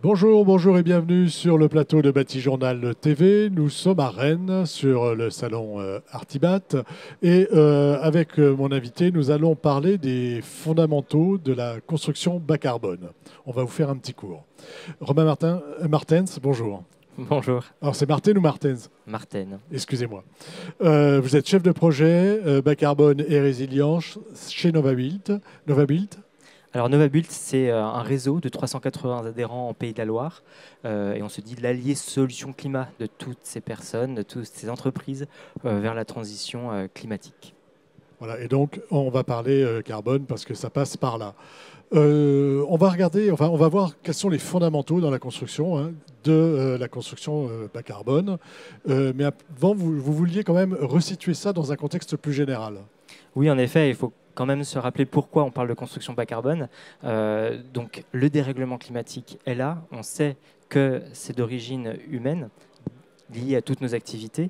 Bonjour, bonjour et bienvenue sur le plateau de Batijournal TV. Nous sommes à Rennes sur le salon Artibat et avec mon invité, nous allons parler des fondamentaux de la construction bas carbone. On va vous faire un petit cours. Romain Martens, bonjour. Bonjour, Alors c'est Martin ou Martens? Martine. Excusez-moi. Vous êtes chef de projet bas carbone et résilience chez Novabuild. Novabuild. Alors Novabult, c'est un réseau de 380 adhérents en Pays de la Loire. Et on se dit l'allié solution climat de toutes ces personnes, de toutes ces entreprises vers la transition climatique. Voilà, et donc on va parler carbone parce que ça passe par là. On va regarder, enfin, on va voir quels sont les fondamentaux dans la construction de la construction bas carbone. Mais avant, vous vouliez quand même resituer ça dans un contexte plus général. Oui, en effet, il faut quand même se rappeler pourquoi on parle de construction bas carbone. Donc le dérèglement climatique est là. On sait que c'est d'origine humaine, lié à toutes nos activités.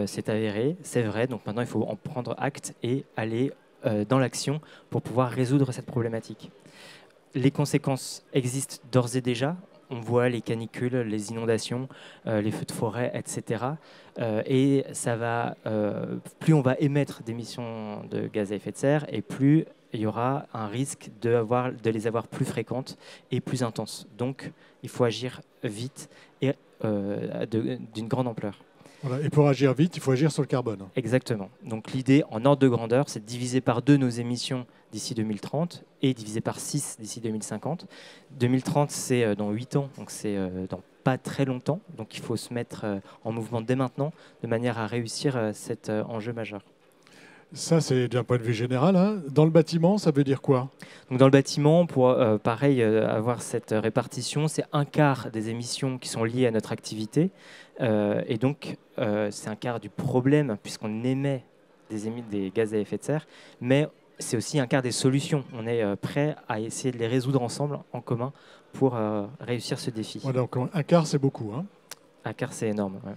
C'est avéré, c'est vrai. Donc maintenant, il faut en prendre acte et aller dans l'action pour pouvoir résoudre cette problématique. Les conséquences existent d'ores et déjà. On voit les canicules, les inondations, les feux de forêt, etc. Et ça va, plus on va émettre d'émissions de gaz à effet de serre, et plus il y aura un risque de les avoir plus fréquentes et plus intenses. Donc, il faut agir vite et d'une grande ampleur. Voilà. Et pour agir vite, il faut agir sur le carbone. Exactement. Donc l'idée, en ordre de grandeur, c'est de diviser par 2 nos émissions d'ici 2030 et diviser par 6 d'ici 2050. 2030, c'est dans 8 ans, donc c'est dans pas très longtemps. Donc il faut se mettre en mouvement dès maintenant, de manière à réussir cet enjeu majeur. Ça, c'est d'un point de vue général, hein. Dans le bâtiment, ça veut dire quoi? Donc dans le bâtiment, pour pareil avoir cette répartition, c'est un quart des émissions qui sont liées à notre activité. Et donc, c'est un quart du problème, puisqu'on émet des gaz à effet de serre, mais c'est aussi un quart des solutions. On est prêt à essayer de les résoudre ensemble, en commun, pour réussir ce défi. Voilà, donc un quart, c'est beaucoup, hein. Un quart, c'est énorme. Ouais.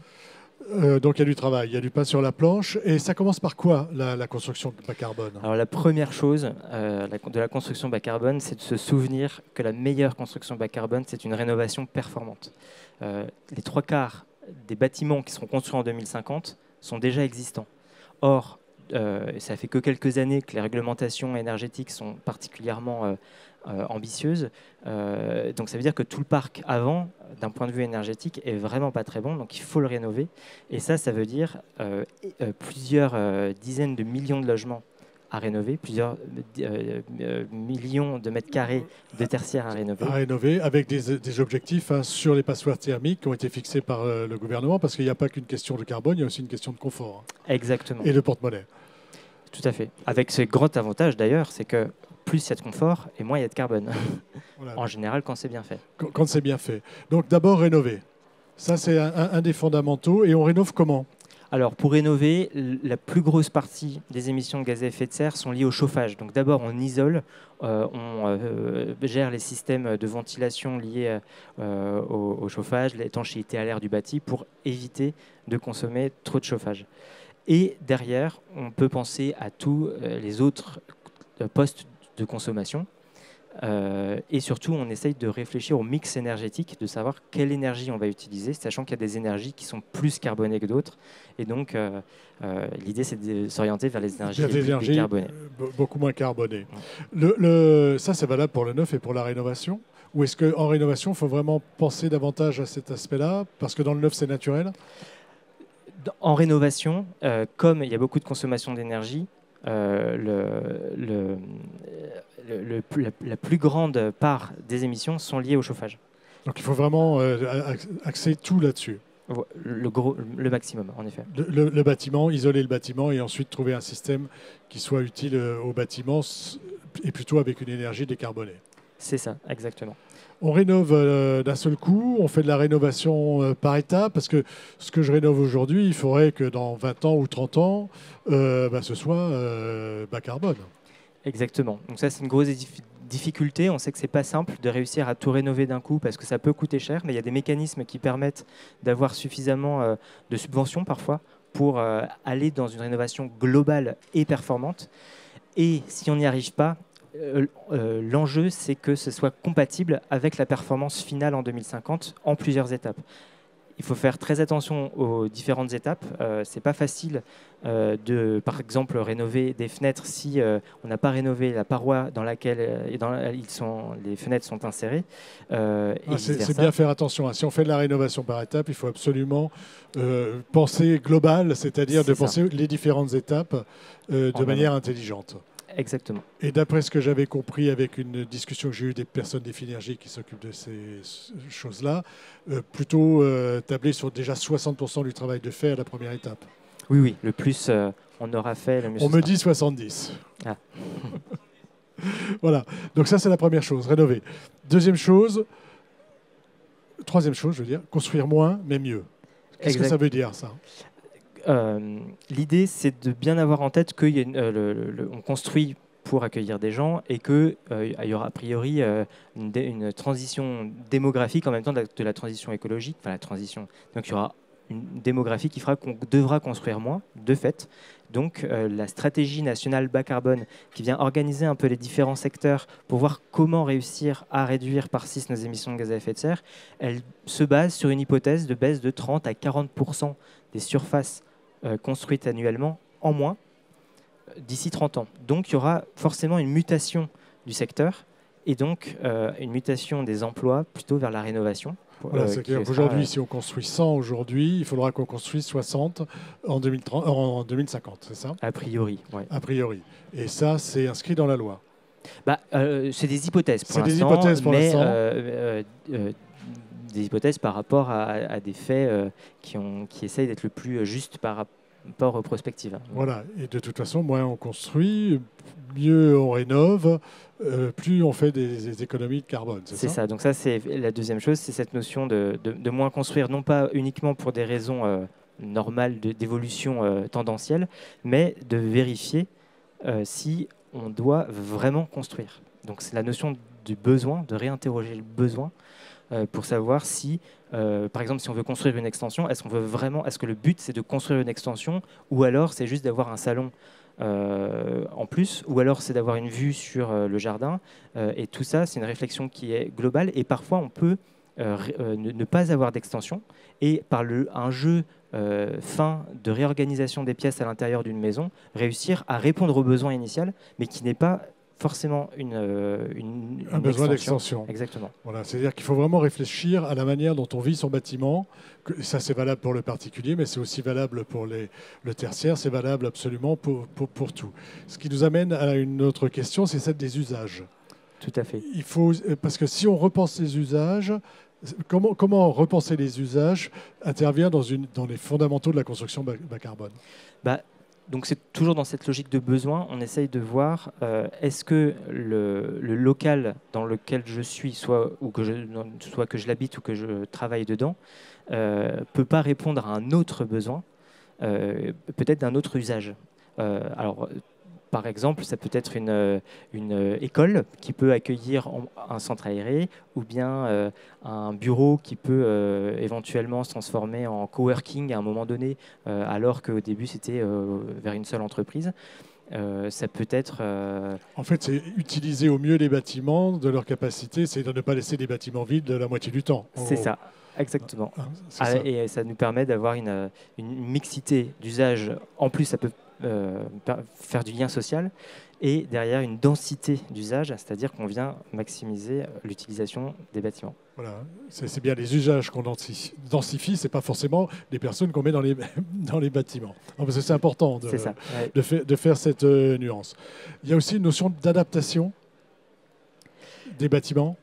Donc il y a du travail, il y a du pain sur la planche. Et ça commence par quoi, la construction bas carbone? Alors la première chose de la construction bas carbone, c'est de se souvenir que la meilleure construction bas carbone, c'est une rénovation performante. Les 3 quarts des bâtiments qui seront construits en 2050 sont déjà existants. Or, ça fait que quelques années que les réglementations énergétiques sont particulièrement ambitieuses. Donc ça veut dire que tout le parc avant, d'un point de vue énergétique, est vraiment pas très bon. Donc il faut le rénover. Et ça veut dire plusieurs dizaines de millions de logements à rénover, plusieurs millions de mètres carrés de tertiaires à rénover. À rénover avec des objectifs sur les passoires thermiques qui ont été fixés par le gouvernement, parce qu'il n'y a pas qu'une question de carbone, il y a aussi une question de confort Exactement. et de porte-monnaie. Tout à fait. Avec ce grand avantage d'ailleurs, c'est que plus il y a de confort et moins il y a de carbone. Voilà. En général, quand c'est bien fait. Quand c'est bien fait. Donc d'abord rénover. Ça, c'est un des fondamentaux. Et on rénove comment? Alors, pour rénover, la plus grosse partie des émissions de gaz à effet de serre sont liées au chauffage. Donc d'abord, on isole, on gère les systèmes de ventilation liés au chauffage, l'étanchéité à l'air du bâti, pour éviter de consommer trop de chauffage. Et derrière, on peut penser à tous les autres postes de consommation. Et surtout, on essaye de réfléchir au mix énergétique, de savoir quelle énergie on va utiliser, sachant qu'il y a des énergies qui sont plus carbonées que d'autres. Et donc, l'idée, c'est de s'orienter vers les énergies les plus décarbonées. Beaucoup moins carbonées. Ça, c'est valable pour le neuf et pour la rénovation? Ou est-ce qu'en rénovation, il faut vraiment penser davantage à cet aspect-là? Parce que dans le neuf, c'est naturel? En rénovation, comme il y a beaucoup de consommation d'énergie, la plus grande part des émissions sont liées au chauffage. Donc il faut vraiment axer tout là-dessus. Le maximum, en effet. Le bâtiment, isoler le bâtiment et ensuite trouver un système qui soit utile au bâtiment et plutôt avec une énergie décarbonée. C'est ça, exactement. On rénove d'un seul coup, on fait de la rénovation par étapes, parce que ce que je rénove aujourd'hui, il faudrait que dans 20 ans ou 30 ans, ce soit bas carbone. Exactement. Donc ça, c'est une grosse difficulté. On sait que c'est pas simple de réussir à tout rénover d'un coup parce que ça peut coûter cher, mais il y a des mécanismes qui permettent d'avoir suffisamment de subventions parfois pour aller dans une rénovation globale et performante. Et si on n'y arrive pas, l'enjeu, c'est que ce soit compatible avec la performance finale en 2050 en plusieurs étapes. Il faut faire très attention aux différentes étapes. C'est pas facile de, par exemple, rénover des fenêtres si on n'a pas rénové la paroi dans laquelle les fenêtres sont insérées. C'est bien faire attention. Si on fait de la rénovation par étapes, il faut absolument penser global, c'est-à-dire de penser les différentes étapes de manière intelligente. Exactement. Et d'après ce que j'avais compris avec une discussion que j'ai eue des personnes des Finergies qui s'occupent de ces choses-là, plutôt tabler sur déjà 60% du travail de fait à la première étape. Oui, oui, le plus on aura fait, le mieux on me dit 70. Ah. Voilà, donc ça c'est la première chose, rénover. Troisième chose, je veux dire, construire moins mais mieux. Qu'est-ce que ça veut dire ça ? L'idée, c'est de bien avoir en tête qu'on construit pour accueillir des gens et qu'il y aura a priori une transition démographique en même temps de la transition écologique. Enfin, la transition. Donc, il y aura une démographie qui fera qu'on devra construire moins, de fait. Donc, la stratégie nationale bas carbone qui vient organiser un peu les différents secteurs pour voir comment réussir à réduire par 6 nos émissions de gaz à effet de serre, elle se base sur une hypothèse de baisse de 30 à 40% des surfaces construites annuellement en moins d'ici 30 ans. Donc, il y aura forcément une mutation du secteur et donc une mutation des emplois plutôt vers la rénovation. Voilà, c'est-à-dire qu'aujourd'hui, si on construit 100 aujourd'hui, il faudra qu'on construise 60 en 2050, c'est ça ? A priori, oui. A priori. Et ça, c'est inscrit dans la loi. C'est des hypothèses pour l'instant. C'est des hypothèses pour l'instant. Des hypothèses par rapport à des faits qui essayent d'être le plus juste par rapport aux prospectives. Voilà, et de toute façon, moins on construit, mieux on rénove, plus on fait des économies de carbone. C'est ça, donc ça c'est la deuxième chose, c'est cette notion de moins construire, non pas uniquement pour des raisons normales d'évolution tendancielle, mais de vérifier si on doit vraiment construire. Donc c'est la notion du besoin, de réinterroger le besoin pour savoir si, par exemple, si on veut construire une extension, est-ce que le but c'est de construire une extension ou alors c'est juste d'avoir un salon en plus, ou alors c'est d'avoir une vue sur le jardin. Et tout ça, c'est une réflexion qui est globale et parfois on peut ne pas avoir d'extension et par un jeu fin de réorganisation des pièces à l'intérieur d'une maison, réussir à répondre aux besoins initiaux, mais qui n'est pas forcément un besoin d'extension. Exactement. Voilà, c'est-à-dire qu'il faut vraiment réfléchir à la manière dont on vit son bâtiment. Ça, c'est valable pour le particulier, mais c'est aussi valable pour le tertiaire. C'est valable absolument pour tout. Ce qui nous amène à une autre question, c'est celle des usages. Tout à fait. Parce que si on repense les usages, comment repenser les usages intervient dans les fondamentaux de la construction bas carbone ? Donc c'est toujours dans cette logique de besoin, on essaye de voir est-ce que le local dans lequel je suis, soit que je l'habite ou que je travaille dedans, peut pas répondre à un autre besoin, peut-être d'un autre usage. Par exemple, ça peut être une école qui peut accueillir un centre aéré ou bien un bureau qui peut éventuellement se transformer en coworking à un moment donné, alors qu'au début, c'était vers une seule entreprise. Ça peut être... En fait, c'est utiliser au mieux les bâtiments de leur capacité, c'est de ne pas laisser des bâtiments vides la moitié du temps. C'est ça. Exactement. Et ça nous permet d'avoir une mixité d'usage. En plus, ça peut faire du lien social et derrière une densité d'usage, c'est-à-dire qu'on vient maximiser l'utilisation des bâtiments. Voilà, c'est bien les usages qu'on densifie, c'est pas forcément les personnes qu'on met dans les bâtiments. Non, parce que c'est important de faire cette nuance. Il y a aussi une notion d'adaptation des bâtiments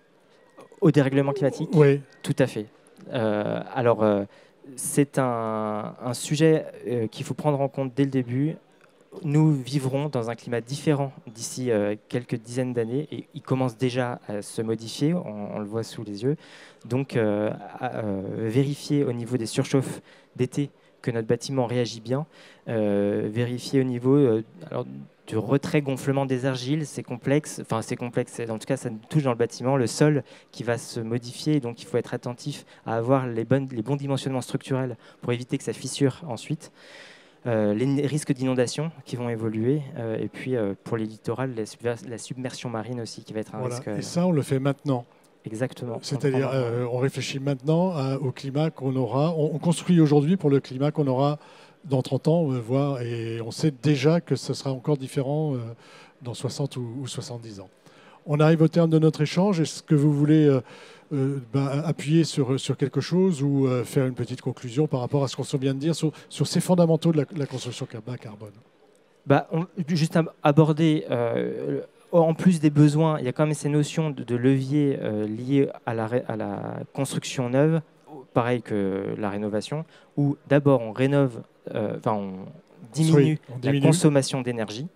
au dérèglement climatique. Oui. Tout à fait. C'est un sujet qu'il faut prendre en compte dès le début. Nous vivrons dans un climat différent d'ici quelques dizaines d'années et il commence déjà à se modifier, on le voit sous les yeux. Donc, vérifier au niveau des surchauffes d'été que notre bâtiment réagit bien, vérifier au niveau du retrait-gonflement des argiles, c'est complexe. Enfin, c'est complexe. En tout cas, ça nous touche dans le bâtiment, le sol qui va se modifier. Donc, il faut être attentif à avoir les bons dimensionnements structurels pour éviter que ça fissure ensuite. les risques d'inondation qui vont évoluer, et puis pour les littorales, la submersion marine aussi qui va être un risque. Et ça, on le fait maintenant. Exactement. C'est-à-dire, on réfléchit maintenant au climat qu'on aura. On construit aujourd'hui pour le climat qu'on aura dans 30 ans, voire, et on sait déjà que ce sera encore différent dans 60 ou 70 ans. On arrive au terme de notre échange. Est-ce que vous voulez appuyer sur quelque chose ou faire une petite conclusion par rapport à ce qu'on vient de dire sur ces fondamentaux de la construction bas carbone? Juste aborder, en plus des besoins, il y a quand même ces notions de levier liées à la construction neuve, pareil que la rénovation, où d'abord on rénove, on diminue la consommation d'énergie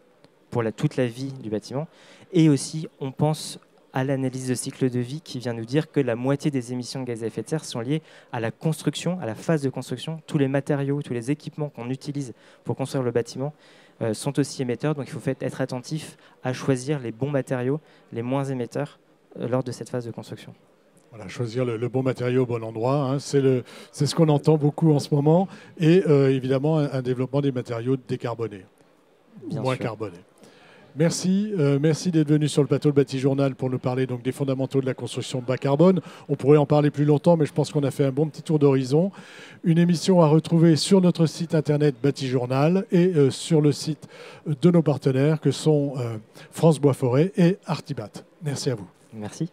pour toute la vie du bâtiment, et aussi on pense à l'analyse de cycle de vie qui vient nous dire que la moitié des émissions de gaz à effet de serre sont liées à la construction, à la phase de construction. Tous les matériaux, tous les équipements qu'on utilise pour construire le bâtiment sont aussi émetteurs. Donc il faut être attentif à choisir les bons matériaux, les moins émetteurs lors de cette phase de construction. Voilà, choisir le bon matériau au bon endroit, hein, c'est ce qu'on entend beaucoup en ce moment. Et évidemment, un développement des matériaux décarbonés, moins carbonés. Merci, merci d'être venu sur le plateau de Bâti-Journal pour nous parler donc des fondamentaux de la construction bas carbone. On pourrait en parler plus longtemps, mais je pense qu'on a fait un bon petit tour d'horizon. Une émission à retrouver sur notre site internet Bâti-Journal et sur le site de nos partenaires que sont France Bois Forêt et Artibat. Merci à vous. Merci.